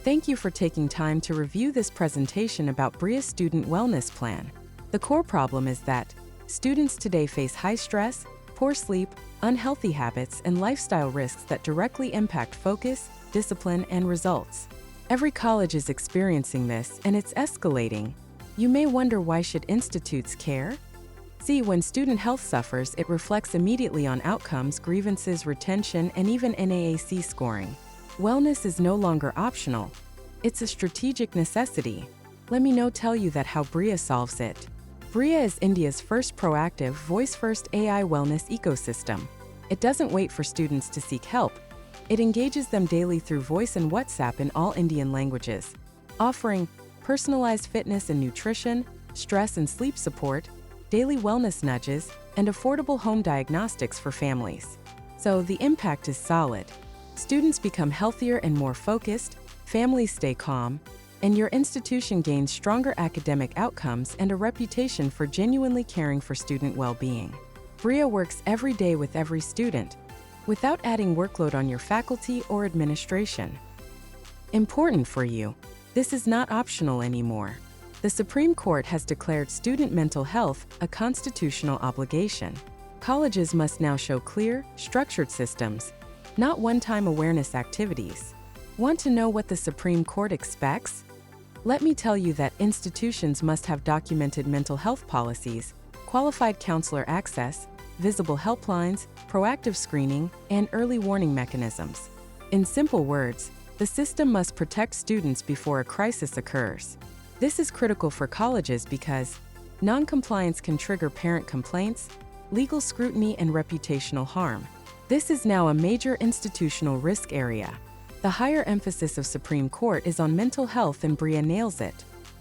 Thank you for taking time to review this presentation about Briea's Student Wellness Plan. The core problem is that students today face high stress, poor sleep, unhealthy habits, and lifestyle risks that directly impact focus, discipline, and results. Every college is experiencing this, and it's escalating. You may wonder, why should institutes care? See, when student health suffers, it reflects immediately on outcomes, grievances, retention, and even NAAC scoring. Wellness is no longer optional. It's a strategic necessity. Let me now tell you that how Briea solves it. Briea is India's first proactive, voice-first AI wellness ecosystem. It doesn't wait for students to seek help. It engages them daily through voice and WhatsApp in all Indian languages, offering personalized fitness and nutrition, stress and sleep support, daily wellness nudges, and affordable home diagnostics for families. So the impact is solid. Students become healthier and more focused, families stay calm, and your institution gains stronger academic outcomes and a reputation for genuinely caring for student well-being. Briea works every day with every student, without adding workload on your faculty or administration. Important for you, this is not optional anymore. The Supreme Court has declared student mental health a constitutional obligation. Colleges must now show clear, structured systems, not one-time awareness activities. Want to know what the Supreme Court expects? Let me tell you that institutions must have documented mental health policies, qualified counselor access, visible helplines, proactive screening, and early warning mechanisms. In simple words, the system must protect students before a crisis occurs. This is critical for colleges because non-compliance can trigger parent complaints, legal scrutiny, and reputational harm. This is now a major institutional risk area. The higher emphasis of Supreme Court is on mental health, and Briea nails it.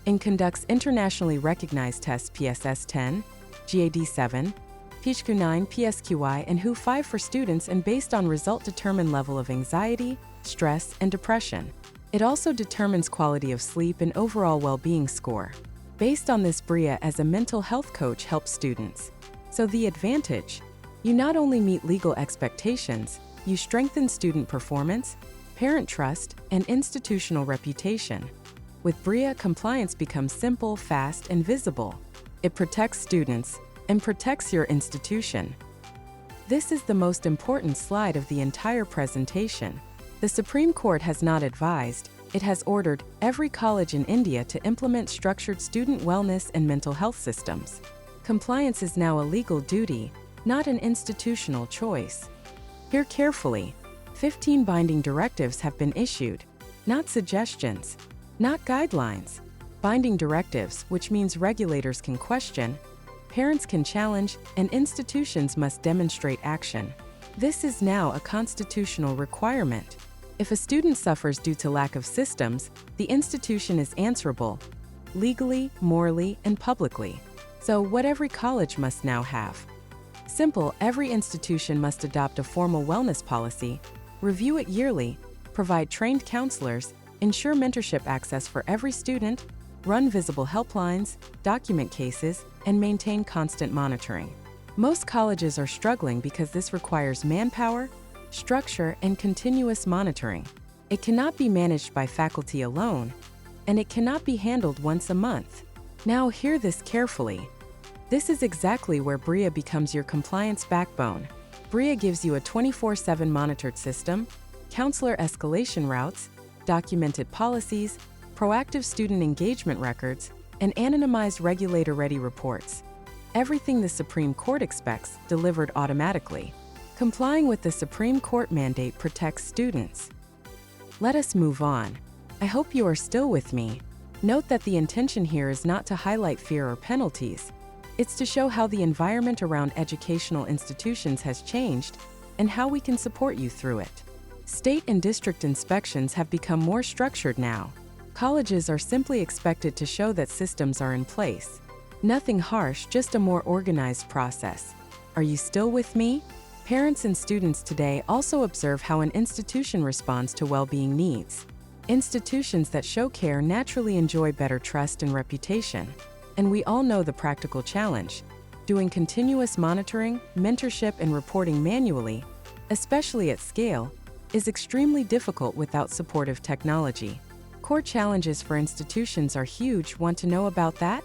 It conducts internationally recognized tests PSS-10, GAD-7, PHQ-9, PSQI, and WHO-5 for students, and based on result determine level of anxiety, stress, and depression. It also determines quality of sleep and overall well-being score. Based on this, Briea as a mental health coach helps students. So the advantage? You not only meet legal expectations, you strengthen student performance, parent trust, and institutional reputation. With Briea, compliance becomes simple, fast, and visible. It protects students and protects your institution. This is the most important slide of the entire presentation. The Supreme Court has not advised, it has ordered every college in India to implement structured student wellness and mental health systems. Compliance is now a legal duty, not an institutional choice. Hear carefully. 15 binding directives have been issued, not suggestions, not guidelines. Binding directives, which means regulators can question, parents can challenge, and institutions must demonstrate action. This is now a constitutional requirement. If a student suffers due to lack of systems, the institution is answerable, legally, morally, and publicly. So what every college must now have? Simple, every institution must adopt a formal wellness policy, review it yearly, provide trained counselors, ensure mentorship access for every student, run visible helplines, document cases, and maintain constant monitoring. Most colleges are struggling because this requires manpower, structure, and continuous monitoring. It cannot be managed by faculty alone, and it cannot be handled once a month. Now hear this carefully. This is exactly where Briea becomes your compliance backbone. Briea gives you a 24/7 monitored system, counselor escalation routes, documented policies, proactive student engagement records, and anonymized regulator-ready reports. Everything the Supreme Court expects, delivered automatically. Complying with the Supreme Court mandate protects students. Let us move on. I hope you are still with me. Note that the intention here is not to highlight fear or penalties. It's to show how the environment around educational institutions has changed and how we can support you through it. State and district inspections have become more structured now. Colleges are simply expected to show that systems are in place. Nothing harsh, just a more organized process. Are you still with me? Parents and students today also observe how an institution responds to well-being needs. Institutions that show care naturally enjoy better trust and reputation. And we all know the practical challenge. Doing continuous monitoring, mentorship, and reporting manually, especially at scale, is extremely difficult without supportive technology. Core challenges for institutions are huge. Want to know about that?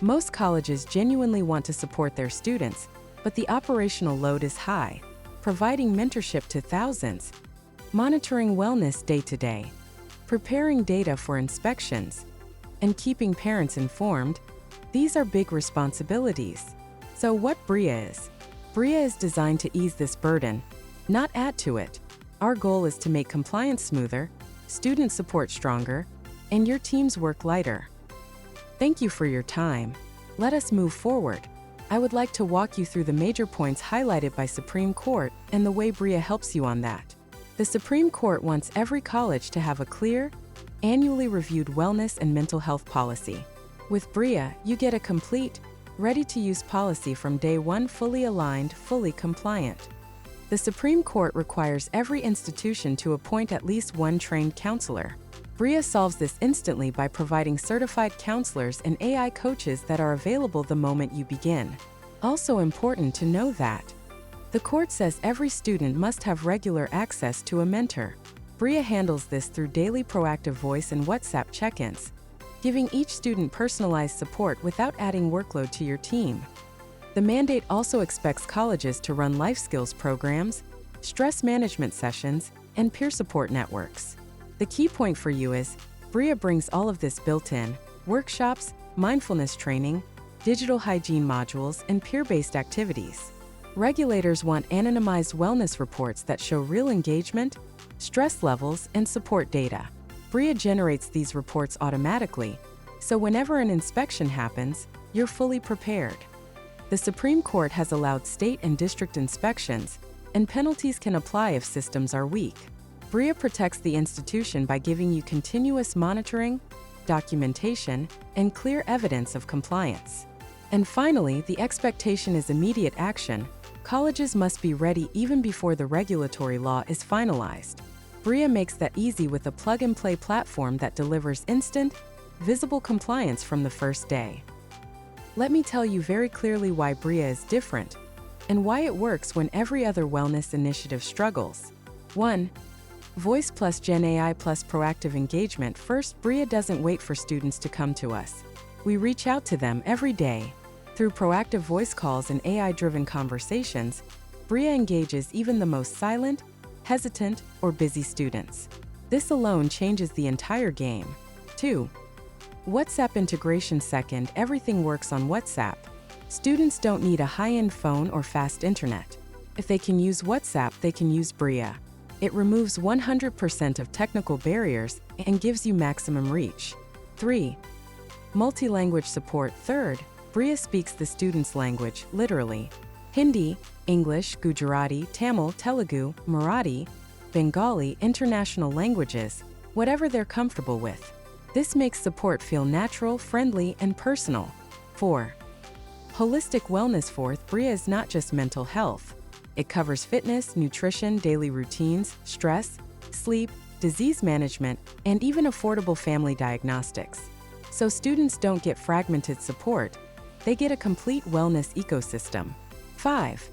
Most colleges genuinely want to support their students, but the operational load is high, providing mentorship to thousands, monitoring wellness day to day, preparing data for inspections, and keeping parents informed. These are big responsibilities. So what Briea is? Briea is designed to ease this burden, not add to it. Our goal is to make compliance smoother, student support stronger, and your team's work lighter. Thank you for your time. Let us move forward. I would like to walk you through the major points highlighted by Supreme Court and the way Briea helps you on that. The Supreme Court wants every college to have a clear, annually reviewed wellness and mental health policy. With Briea, you get a complete, ready-to-use policy from day one, fully aligned, fully compliant. The Supreme Court requires every institution to appoint at least one trained counselor. Briea solves this instantly by providing certified counselors and AI coaches that are available the moment you begin. Also important to know that the court says every student must have regular access to a mentor. Briea handles this through daily proactive voice and WhatsApp check-ins, giving each student personalized support without adding workload to your team. The mandate also expects colleges to run life skills programs, stress management sessions, and peer support networks. The key point for you is, Briea brings all of this built-in: workshops, mindfulness training, digital hygiene modules, and peer-based activities. Regulators want anonymized wellness reports that show real engagement, stress levels, and support data. Briea generates these reports automatically, so whenever an inspection happens, you're fully prepared. The Supreme Court has allowed state and district inspections, and penalties can apply if systems are weak. Briea protects the institution by giving you continuous monitoring, documentation, and clear evidence of compliance. And finally, the expectation is immediate action. Colleges must be ready even before the regulatory law is finalized. Briea makes that easy with a plug-and-play platform that delivers instant, visible compliance from the first day. Let me tell you very clearly why Briea is different, and why it works when every other wellness initiative struggles. 1. Voice plus Gen AI plus proactive engagement. First, Briea doesn't wait for students to come to us. We reach out to them every day. Through proactive voice calls and AI-driven conversations, Briea engages even the most silent, hesitant, or busy students. This alone changes the entire game. 2. WhatsApp integration. Second, everything works on WhatsApp. Students don't need a high-end phone or fast internet. If they can use WhatsApp, they can use Briea. It removes 100% of technical barriers and gives you maximum reach. 3. Multi-language support. Third, Briea speaks the student's language, literally. Hindi, English, Gujarati, Tamil, Telugu, Marathi, Bengali, international languages, whatever they're comfortable with. This makes support feel natural, friendly, and personal. 4. Holistic wellness. Fourth, Briea is not just mental health. It covers fitness, nutrition, daily routines, stress, sleep, disease management, and even affordable family diagnostics. So students don't get fragmented support, they get a complete wellness ecosystem. 5.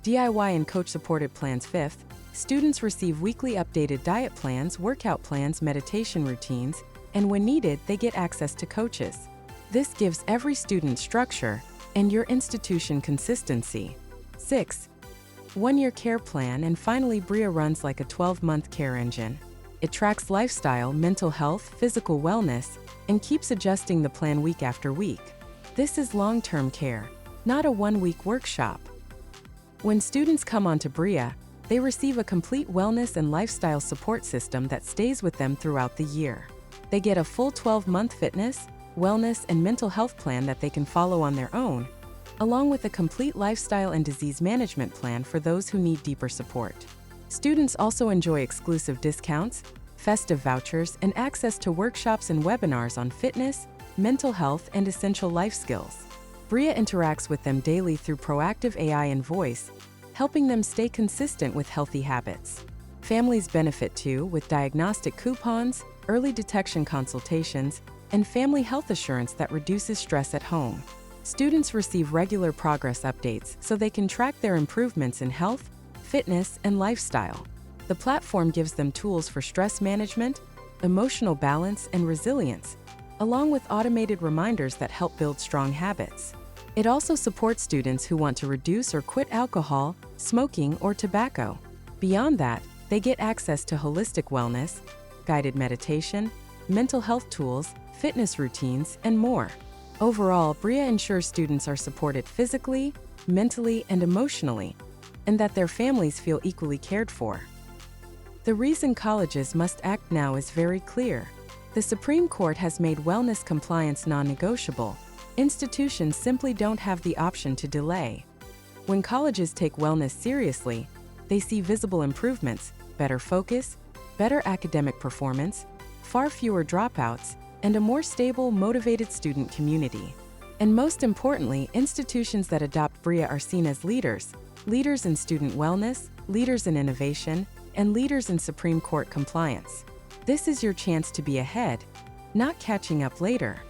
DIY and coach-supported plans. Fifth, students receive weekly updated diet plans, workout plans, meditation routines, and when needed, they get access to coaches. This gives every student structure and your institution consistency. 6. One-year care plan. And finally, Briea runs like a 12-month care engine. It tracks lifestyle, mental health, physical wellness, and keeps adjusting the plan week after week. This is long-term care, not a one-week workshop. When students come onto Briea, they receive a complete wellness and lifestyle support system that stays with them throughout the year. They get a full 12-month fitness, wellness, and mental health plan that they can follow on their own, along with a complete lifestyle and disease management plan for those who need deeper support. Students also enjoy exclusive discounts, festive vouchers, and access to workshops and webinars on fitness, mental health, and essential life skills. Briea interacts with them daily through proactive AI and voice, helping them stay consistent with healthy habits. Families benefit too, with diagnostic coupons, early detection consultations, and family health assurance that reduces stress at home. Students receive regular progress updates so they can track their improvements in health, fitness, and lifestyle. The platform gives them tools for stress management, emotional balance, and resilience, along with automated reminders that help build strong habits. It also supports students who want to reduce or quit alcohol, smoking, or tobacco. Beyond that, they get access to holistic wellness, guided meditation, mental health tools, fitness routines, and more. Overall, Briea ensures students are supported physically, mentally, and emotionally, and that their families feel equally cared for. The reason colleges must act now is very clear. The Supreme Court has made wellness compliance non-negotiable. Institutions simply don't have the option to delay. When colleges take wellness seriously, they see visible improvements, better focus, better academic performance, far fewer dropouts, and a more stable, motivated student community. And most importantly, institutions that adopt Briea are seen as leaders in student wellness, leaders in innovation, and leaders in Supreme Court compliance. This is your chance to be ahead, not catching up later.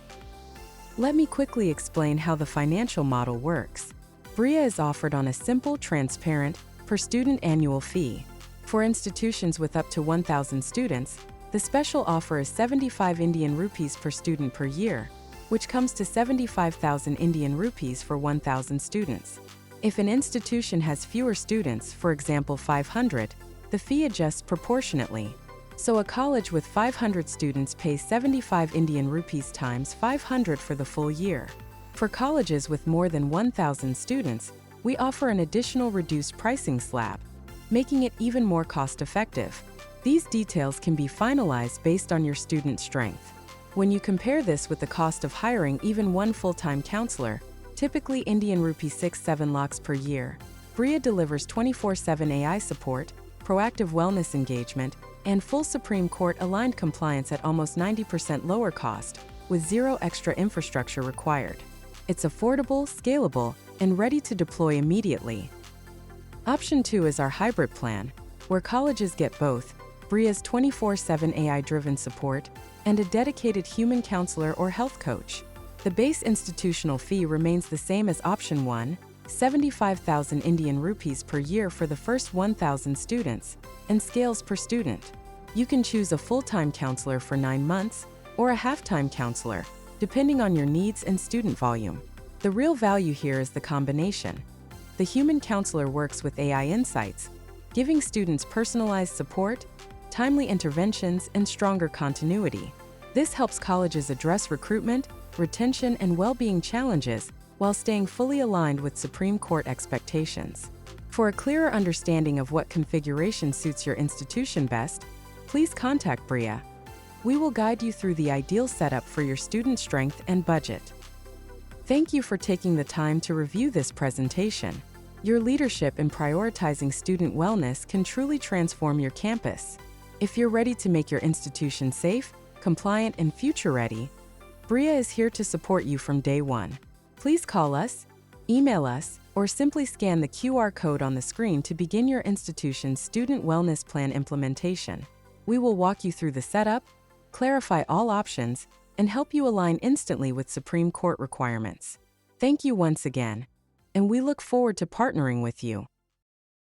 Let me quickly explain how the financial model works. Briea is offered on a simple, transparent, per-student annual fee. For institutions with up to 1,000 students, the special offer is 75 Indian rupees per student per year, which comes to 75,000 Indian rupees for 1,000 students. If an institution has fewer students, for example 500, the fee adjusts proportionately. So a college with 500 students pays 75 Indian rupees times 500 for the full year. For colleges with more than 1,000 students, we offer an additional reduced pricing slab, making it even more cost-effective. These details can be finalized based on your student strength. When you compare this with the cost of hiring even one full-time counselor, typically Indian rupee 6-7 lakhs per year, Briea delivers 24/7 AI support, proactive wellness engagement, and full Supreme Court-aligned compliance at almost 90% lower cost, with zero extra infrastructure required. It's affordable, scalable, and ready to deploy immediately. Option 2 is our hybrid plan, where colleges get both Briea's 24/7 AI-driven support and a dedicated human counselor or health coach. The base institutional fee remains the same as Option 1, 75,000 Indian rupees per year for the first 1,000 students, and scales per student. You can choose a full-time counselor for 9 months or a half-time counselor, depending on your needs and student volume. The real value here is the combination. The human counselor works with AI insights, giving students personalized support, timely interventions, and stronger continuity. This helps colleges address recruitment, retention, and well-being challenges while staying fully aligned with Supreme Court expectations. For a clearer understanding of what configuration suits your institution best, please contact Briea. We will guide you through the ideal setup for your student strength and budget. Thank you for taking the time to review this presentation. Your leadership in prioritizing student wellness can truly transform your campus. If you're ready to make your institution safe, compliant, and future-ready, Briea is here to support you from day one. Please call us, email us, or simply scan the QR code on the screen to begin your institution's student wellness plan implementation. We will walk you through the setup, clarify all options, and help you align instantly with Supreme Court requirements. Thank you once again, and we look forward to partnering with you.